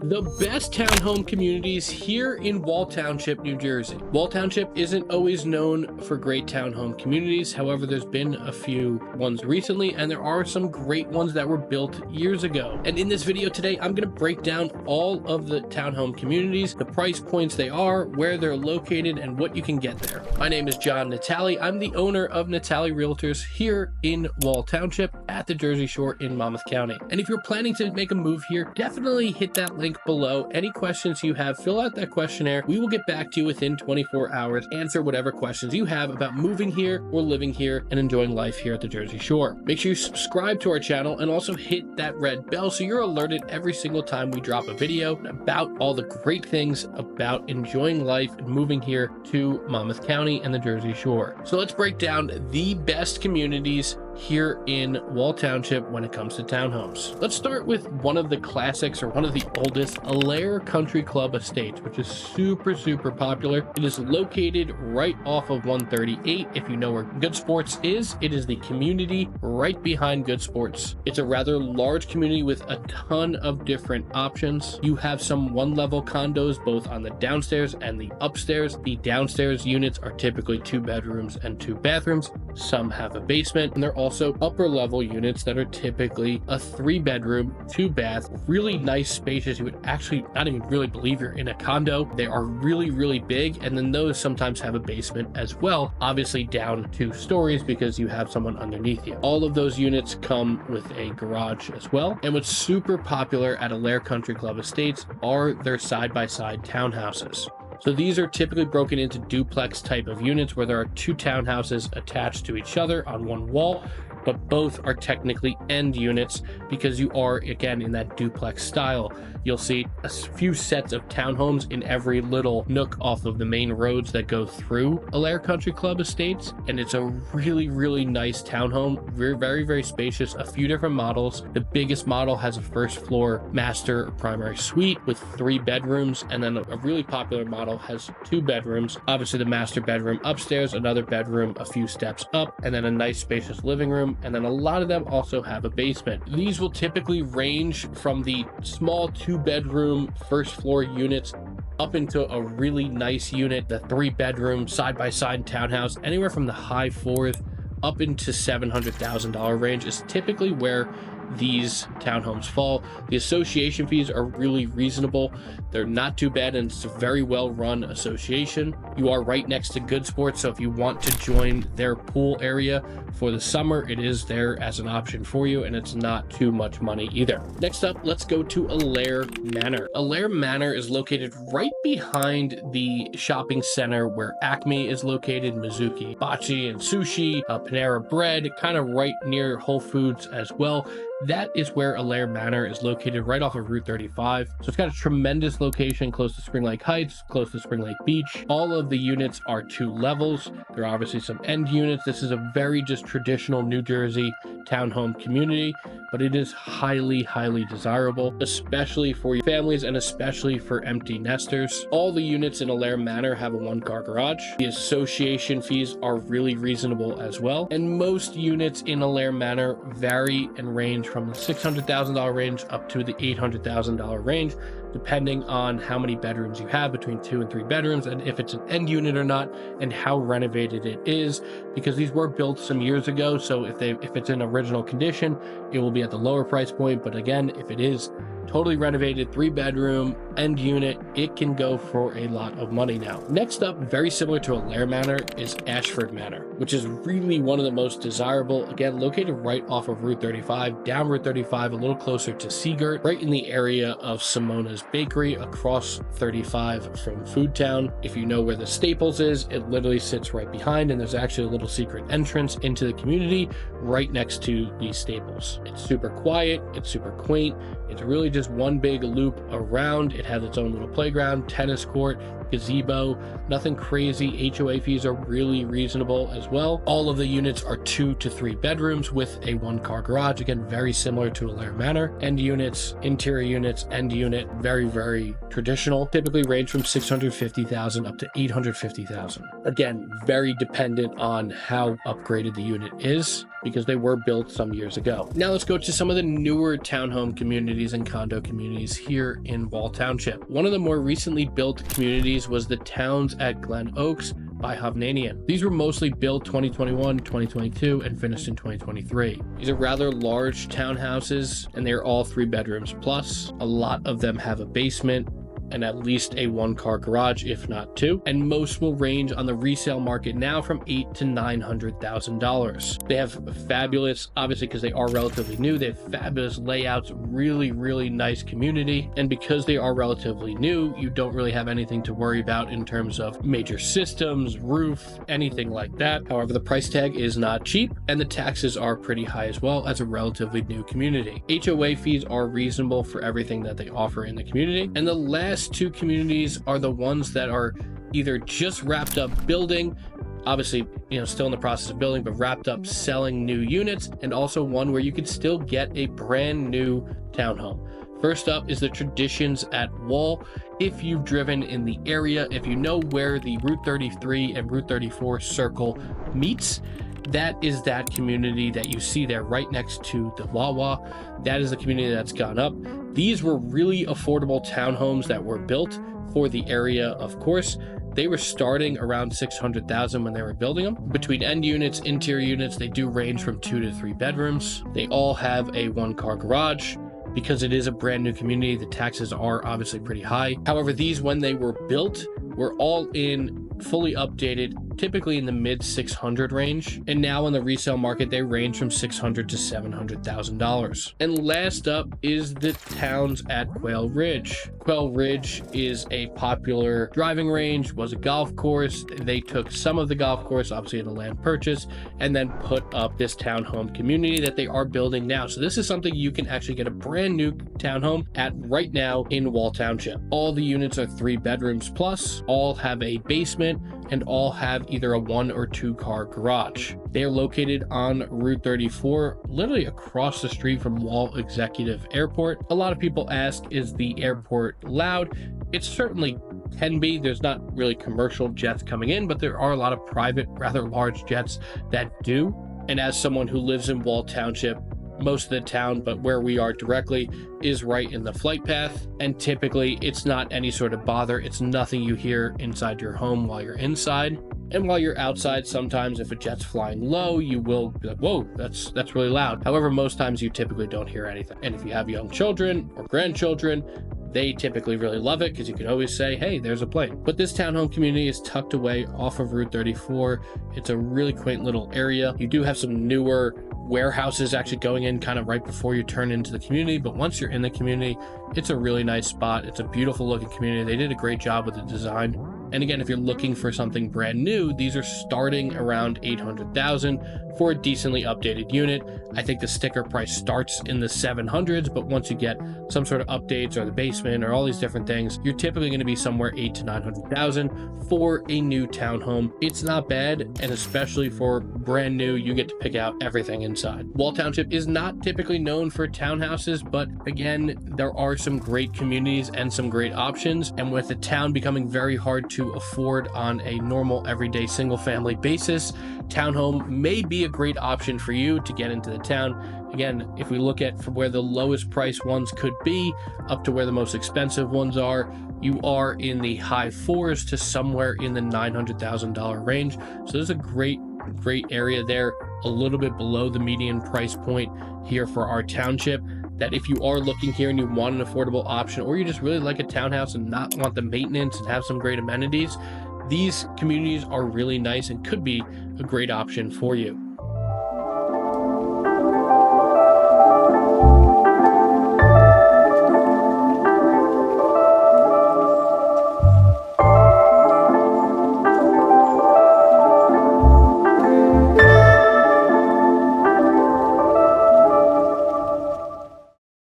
The best townhome communities here in Wall Township, New Jersey. Wall Township isn't always known for great townhome communities. However, there's been a few ones recently, and there are some great ones that were built years ago. And in this video today, I'm going to break down all of the townhome communities, the price points they are, where they're located, and what you can get there. My name is John Natale. I'm the owner of Natale Realtors here in Wall Township at the Jersey Shore in Monmouth County. And if you're planning to make a move here, definitely hit that link below. Any questions you have, fill out that questionnaire. We will get back to you within 24 hours, answer whatever questions you have about moving here or living here and enjoying life here at the Jersey Shore. Make sure you subscribe to our channel and also hit that red bell so you're alerted every single time we drop a video about all the great things about enjoying life and moving here to Monmouth County and the Jersey Shore. So let's break down the best communities here in Wall Township when it comes to townhomes. Let's start with one of the classics, or one of the oldest, Allaire Country Club Estates, which is super popular. It is located right off of 138. If you know where Good Sports is, it is the community right behind Good Sports. It's a rather large community with a ton of different options. You have some one-level condos both on the downstairs and the upstairs. The downstairs units are typically 2 bedrooms and 2 bathrooms. Some have a basement, and they're also upper level units that are typically a 3-bedroom, 2-bath, really nice, spacious. You would actually not even really believe you're in a condo. They are really big, and then those sometimes have a basement as well, obviously down 2 stories because you have someone underneath you. All of those units come with a garage as well. And what's super popular at Allaire Country Club Estates are their side-by-side townhouses. So these are typically broken into duplex type of units where there are 2 townhouses attached to each other on one wall, but both are technically end units because you are, again, in that duplex style. You'll see a few sets of townhomes in every little nook off of the main roads that go through Allaire Country Club Estates, and it's a really nice townhome. Very spacious, a few different models. The biggest model has a first floor master primary suite with 3 bedrooms, and then a really popular model has 2 bedrooms. Obviously the master bedroom upstairs, another bedroom a few steps up, and then a nice spacious living room, and then a lot of them also have a basement. These will typically range from the small 2-bedroom first floor units up into a really nice unit, the 3-bedroom side-by-side townhouse. Anywhere from the high 4s up into $700,000 range is typically where these townhomes fall. The association fees are really reasonable. They're not too bad, and it's a very well run association. You are right next to Good Sports, so if you want to join their pool area for the summer, it is there as an option for you, and it's not too much money either. Next up, let's go to Allaire Manor. Allaire Manor is located right behind the shopping center where Acme is located, Mizuki Bachi and Sushi, Panera Bread, kind of right near Whole Foods as well. That is where Allaire Manor is located, right off of Route 35. So it's got a tremendous location, close to Spring Lake Heights, close to Spring Lake Beach. All of the units are 2 levels. There are obviously some end units. This is a very just traditional New Jersey townhome community, but it is highly desirable, especially for your families and especially for empty nesters. All the units in Allaire Manor have a 1-car garage. The association fees are really reasonable as well. And most units in Allaire Manor vary and range from the $600,000 range up to the $800,000 range, depending on how many bedrooms you have, between 2 and 3 bedrooms, and if it's an end unit or not, and how renovated it is, because these were built some years ago. So if it's in original condition, it will be at the lower price point. But again, if it is totally renovated, 3-bedroom end unit, it can go for a lot of money now. Next up, very similar to Allaire Manor, is Ashford Manor, which is really one of the most desirable. Again, located right off of Route 35, down Route 35, a little closer to Seagirt, right in the area of Simona's Bakery, across 35 from Food Town. If you know where the Staples is, it literally sits right behind, and there's actually a little secret entrance into the community right next to the Staples. It's super quiet, it's super quaint, it's really just one big loop around. It has its own little playground, tennis court, gazebo, nothing crazy. HOA fees are really reasonable as well. All of the units are 2 to 3 bedrooms with a 1-car garage. Again, very similar to Allaire Manor. End units, interior units, end unit, very traditional. Typically range from $650,000 up to $850,000. Again, very dependent on how upgraded the unit is. because they were built some years ago. Now let's go to some of the newer townhome communities and condo communities here in Wall Township. One of the more recently built communities was the Towns at Glen Oaks by Hovnanian. These were mostly built 2021, 2022, and finished in 2023. These are rather large townhouses, and they're all 3 bedrooms plus. A lot of them have a basement and at least a 1-car garage, if not 2. And most will range on the resale market now from $800,000 to $900,000. They have fabulous, obviously because they are relatively new, they have fabulous layouts, really nice community. And because they are relatively new, you don't really have anything to worry about in terms of major systems, roof, anything like that. However, the price tag is not cheap and the taxes are pretty high as well as a relatively new community. HOA fees are reasonable for everything that they offer in the community. And the last 2 communities are the ones that are either just wrapped up building, obviously, still in the process of building, but wrapped up selling new units, and also one where you could still get a brand new townhome. First up is the Traditions at Wall. If you've driven in the area, if you know where the Route 33 and Route 34 circle meets, that is that community that you see there right next to the Wawa. That is the community that's gone up. These were really affordable townhomes that were built for the area, of course. They were starting around $600,000 when they were building them. Between end units, interior units, they do range from 2 to 3 bedrooms. They all have a 1-car garage. Because it is a brand new community, the taxes are obviously pretty high. However, these, when they were built, were all in fully updated, typically in the mid 600 range. And now in the resale market, they range from $600,000 to $700,000. And last up is the Towns at Quail Ridge. Quail Ridge is a popular driving range, was a golf course. They took some of the golf course, obviously in a land purchase, and then put up this townhome community that they are building now. So this is something you can actually get a brand new townhome at right now in Wall Township. All the units are 3 bedrooms plus, all have a basement, and all have either a 1 or 2-car garage. They are located on Route 34, literally across the street from Wall Executive Airport. A lot of people ask, is the airport loud? It certainly can be. There's not really commercial jets coming in, but there are a lot of private, rather large jets that do. And as someone who lives in Wall Township, most of the town, but where we are directly, is right in the flight path, and typically it's not any sort of bother. It's nothing you hear inside your home while you're inside. And while you're outside, sometimes if a jet's flying low, you will be like, whoa, that's really loud. However, most times you typically don't hear anything. And if you have young children or grandchildren, they typically really love it because you can always say, hey, there's a plane. But this townhome community is tucked away off of Route 34. It's a really quaint little area. You do have some newer warehouses actually going in kind of right before you turn into the community, but once you're in the community, it's a really nice spot. It's a beautiful looking community. They did a great job with the design. And again, if you're looking for something brand new, these are starting around $800,000 for a decently updated unit. I think the sticker price starts in the 700s, but once you get some sort of updates or the basement or all these different things, you're typically going to be somewhere $800,000 to $900,000 for a new townhome. It's not bad, and especially for brand new, you get to pick out everything inside. Wall Township is not typically known for townhouses, but again, there are some great communities and some great options. And with the town becoming very hard to afford on a normal everyday single family basis, townhome may be a great option for you to get into the town. Again, if we look at from where the lowest price ones could be up to where the most expensive ones are, you are in the high 4s to somewhere in the $900,000 range. So there's a great area there, a little bit below the median price point here for our township, that if you are looking here and you want an affordable option, or you just really like a townhouse and not want the maintenance and have some great amenities, these communities are really nice and could be a great option for you.